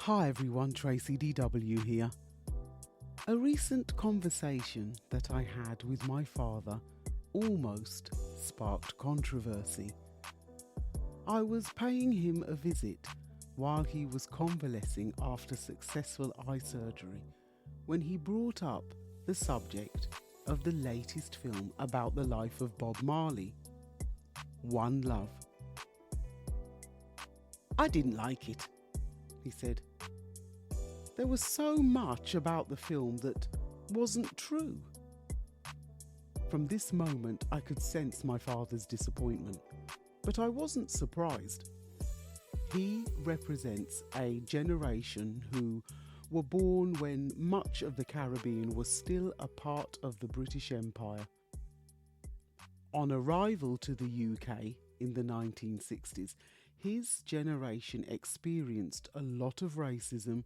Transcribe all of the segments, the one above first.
Hi everyone, Tracy DW here. A recent conversation that I had with my father almost sparked controversy. I was paying him a visit while he was convalescing after successful eye surgery when he brought up the subject of the latest film about the life of Bob Marley, One Love. I didn't like it, he said. There was so much about the film that wasn't true. From this moment, I could sense my father's disappointment, but I wasn't surprised. He represents a generation who were born when much of the Caribbean was still a part of the British Empire. On arrival to the UK in the 1960s, his generation experienced a lot of racism,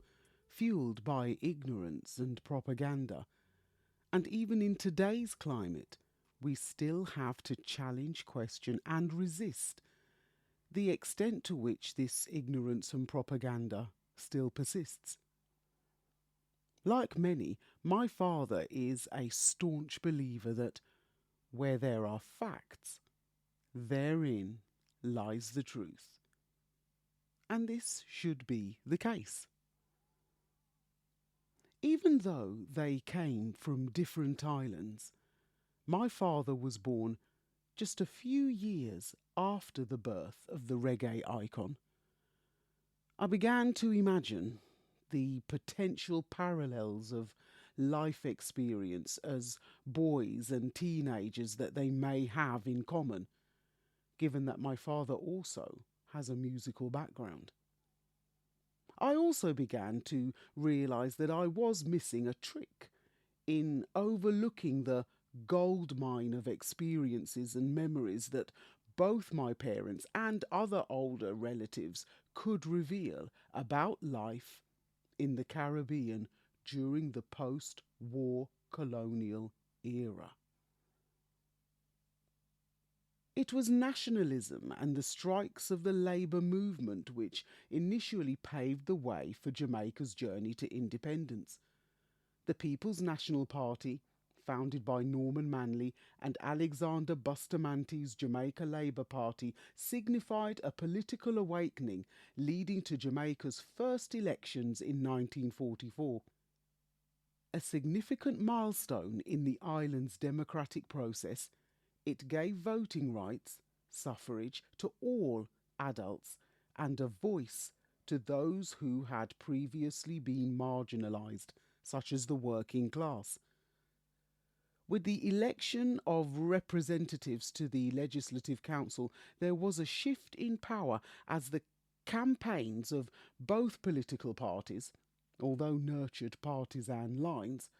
fueled by ignorance and propaganda. And even in today's climate, we still have to challenge, question and resist the extent to which this ignorance and propaganda still persists. Like many, my father is a staunch believer that where there are facts, therein lies the truth. And this should be the case. Even though they came from different islands, my father was born just a few years after the birth of the reggae icon. I began to imagine the potential parallels of life experience as boys and teenagers that they may have in common, given that my father also has a musical background. I also began to realise that I was missing a trick in overlooking the gold mine of experiences and memories that both my parents and other older relatives could reveal about life in the Caribbean during the post-war colonial era. It was nationalism and the strikes of the labour movement which initially paved the way for Jamaica's journey to independence. The People's National Party, founded by Norman Manley, and Alexander Bustamante's Jamaica Labour Party, signified a political awakening leading to Jamaica's first elections in 1944. A significant milestone in the island's democratic process, it gave voting rights, suffrage, to all adults and a voice to those who had previously been marginalised, such as the working class. With the election of representatives to the Legislative Council, there was a shift in power as the campaigns of both political parties, although nurtured partisan lines,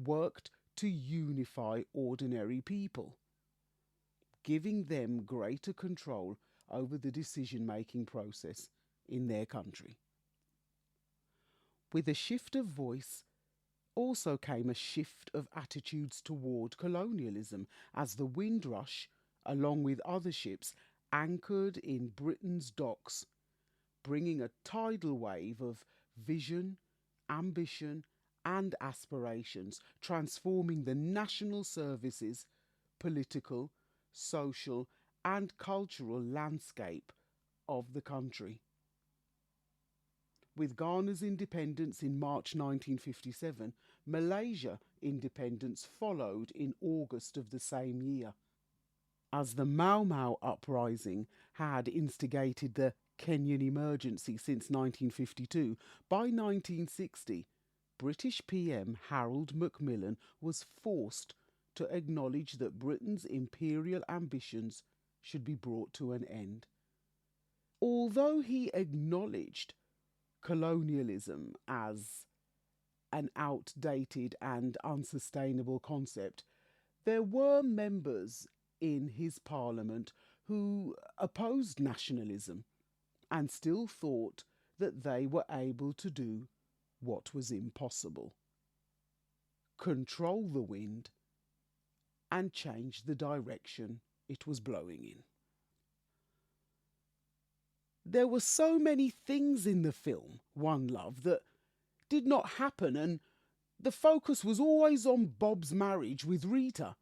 worked to unify ordinary people, giving them greater control over the decision-making process in their country. With a shift of voice also came a shift of attitudes toward colonialism as the Windrush, along with other ships, anchored in Britain's docks, bringing a tidal wave of vision, ambition and aspirations, transforming the national services, political, social and cultural landscape of the country. With Ghana's independence in March 1957, Malaysia's independence followed in August of the same year. As the Mau Mau uprising had instigated the Kenyan emergency since 1952, by 1960, British PM Harold Macmillan was forced to acknowledge that Britain's imperial ambitions should be brought to an end. Although he acknowledged colonialism as an outdated and unsustainable concept, there were members in his parliament who opposed nationalism and still thought that they were able to do what was impossible: control the wind and change the direction it was blowing in. There were so many things in the film, One Love, that did not happen, and the focus was always on Bob's marriage with Rita,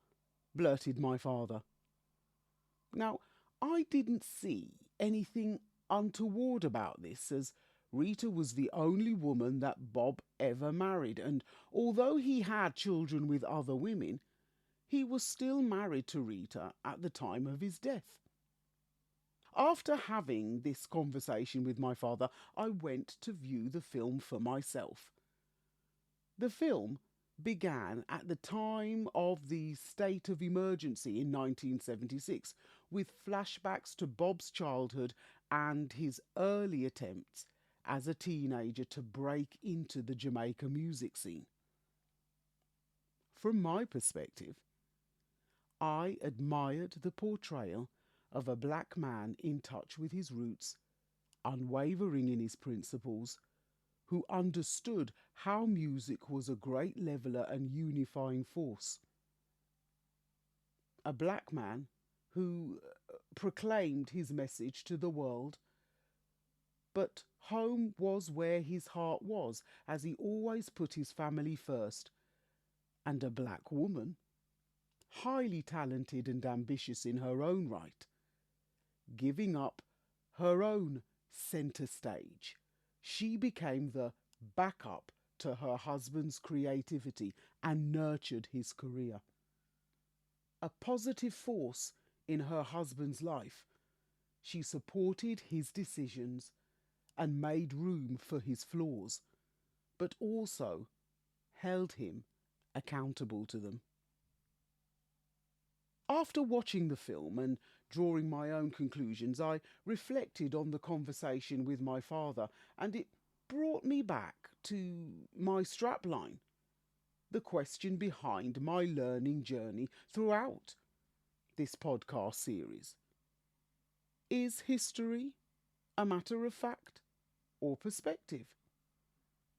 blurted my father. Now, I didn't see anything untoward about this, as Rita was the only woman that Bob ever married, and although he had children with other women, he was still married to Rita at the time of his death. After having this conversation with my father, I went to view the film for myself. The film began at the time of the state of emergency in 1976, with flashbacks to Bob's childhood and his early attempts as a teenager to break into the Jamaica music scene. From my perspective, I admired the portrayal of a black man in touch with his roots, unwavering in his principles, who understood how music was a great leveller and unifying force. A black man who proclaimed his message to the world, but home was where his heart was, as he always put his family first. And a black woman, highly talented and ambitious in her own right, giving up her own centre stage, she became the backup to her husband's creativity and nurtured his career. A positive force in her husband's life, she supported his decisions and made room for his flaws, but also held him accountable to them. After watching the film and drawing my own conclusions, I reflected on the conversation with my father, and it brought me back to my strapline, the question behind my learning journey throughout this podcast series. Is history a matter of fact or perspective?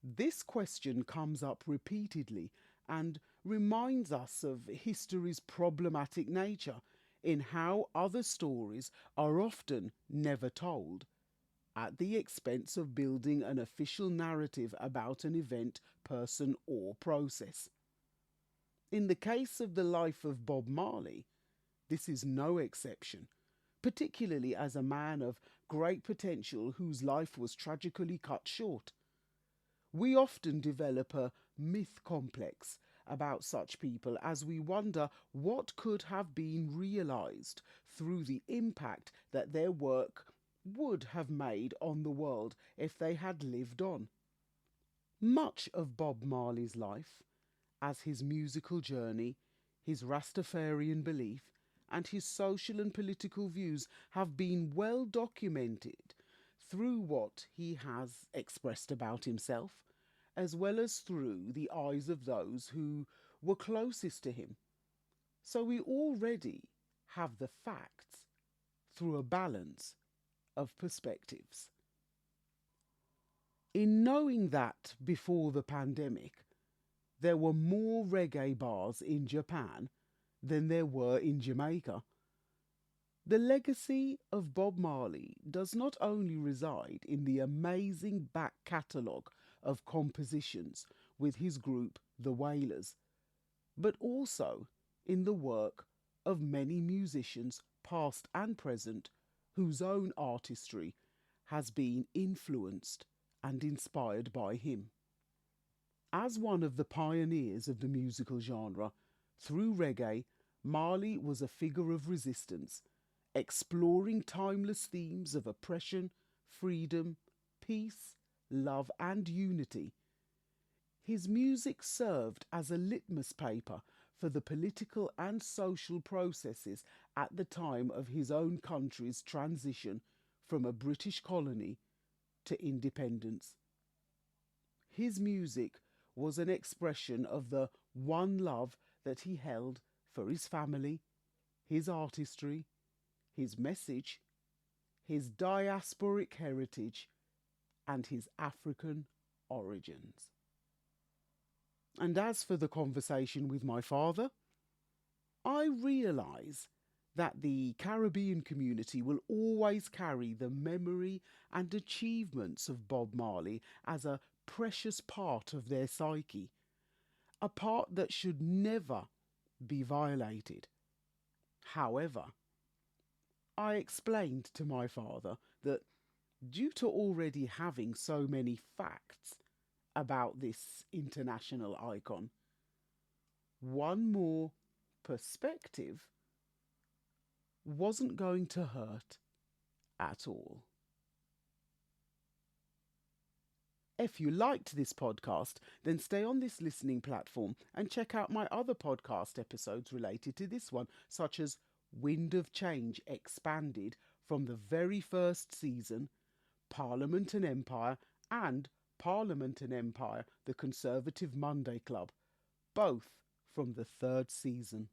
This question comes up repeatedly and reminds us of history's problematic nature in how other stories are often never told, at the expense of building an official narrative about an event, person, or process. In the case of the life of Bob Marley, this is no exception, particularly as a man of great potential whose life was tragically cut short. We often develop a myth complex about such people as we wonder what could have been realised through the impact that their work would have made on the world if they had lived on. Much of Bob Marley's life, as his musical journey, his Rastafarian belief, and his social and political views have been well documented through what he has expressed about himself, as well as through the eyes of those who were closest to him. So we already have the facts through a balance of perspectives. In knowing that before the pandemic, there were more reggae bars in Japan than there were in Jamaica, the legacy of Bob Marley does not only reside in the amazing back catalogue of compositions with his group, the Wailers, but also in the work of many musicians, past and present, whose own artistry has been influenced and inspired by him. As one of the pioneers of the musical genre, through reggae, Marley was a figure of resistance, exploring timeless themes of oppression, freedom, peace, love, and unity. His music served as a litmus paper for the political and social processes at the time of his own country's transition from a British colony to independence. His music was an expression of the one love that he held for his family, his artistry, his message, his diasporic heritage, and his African origins. And as for the conversation with my father, I realise that the Caribbean community will always carry the memory and achievements of Bob Marley as a precious part of their psyche, a part that should never be violated. However, I explained to my father that due to already having so many facts about this international icon, one more perspective wasn't going to hurt at all. If you liked this podcast, then stay on this listening platform and check out my other podcast episodes related to this one, such as Wind of Change Expanded from the very first season, Parliament and Empire, and Parliament and Empire, the Conservative Monday Club, both from the third season.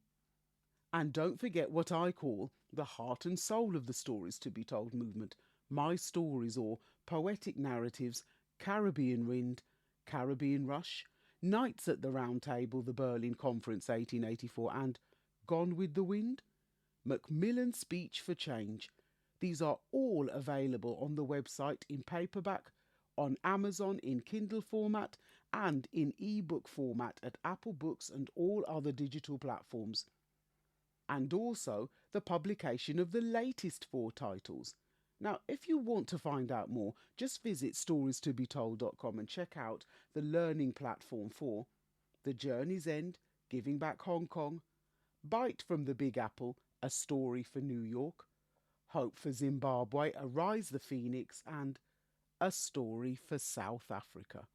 And don't forget what I call the heart and soul of the Stories to be Told movement, my stories, or poetic narratives, Caribbean Wind, Caribbean Rush, Nights at the Round Table, the Berlin Conference 1884, and Gone with the Wind, Macmillan's Speech for Change. These are all available on the website in paperback, on Amazon in Kindle format, and in ebook format at Apple Books and all other digital platforms. And also the publication of the latest 4 titles. Now, if you want to find out more, just visit storiestobetold.com and check out the learning platform for The Journey's End, Giving Back Hong Kong, Bite from the Big Apple, A Story for New York, Hope for Zimbabwe, Arise the Phoenix, and A Story for South Africa.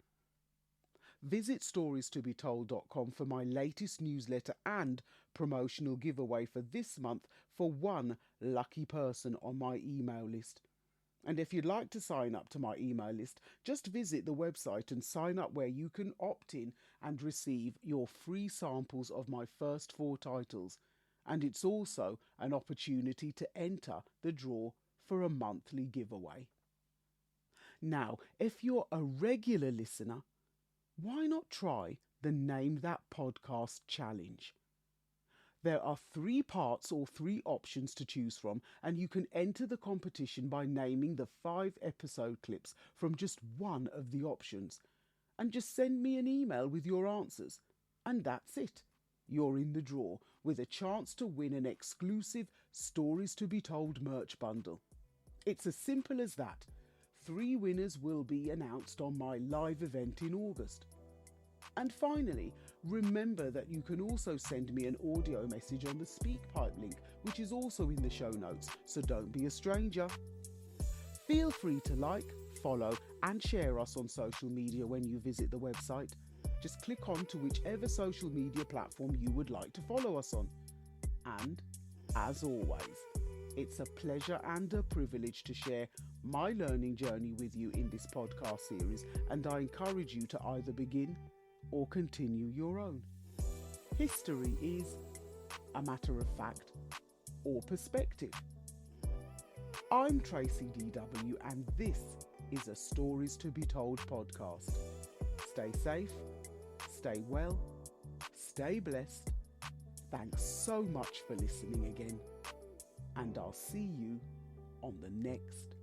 Visit storiestobetold.com for my latest newsletter and promotional giveaway for this month for one lucky person on my email list. And if you'd like to sign up to my email list, just visit the website and sign up where you can opt in and receive your free samples of my first 4 titles. And it's also an opportunity to enter the draw for a monthly giveaway. Now, if you're a regular listener, why not try the Name That Podcast challenge? There are 3 parts or 3 options to choose from, and you can enter the competition by naming the 5 episode clips from just one of the options. And just send me an email with your answers. And that's it. You're in the draw with a chance to win an exclusive Stories to be Told merch bundle. It's as simple as that. 3 winners will be announced on my live event in August. And finally, remember that you can also send me an audio message on the SpeakPipe link, which is also in the show notes, so don't be a stranger. Feel free to like, follow and share us on social media when you visit the website. Just click on to whichever social media platform you would like to follow us on. And, as always, it's a pleasure and a privilege to share my learning journey with you in this podcast series, and I encourage you to either begin or continue your own. History is a matter of fact or perspective. I'm Tracy DW, and this is a Stories to be Told podcast. Stay safe, stay well, stay blessed. Thanks so much for listening again, and I'll see you on the next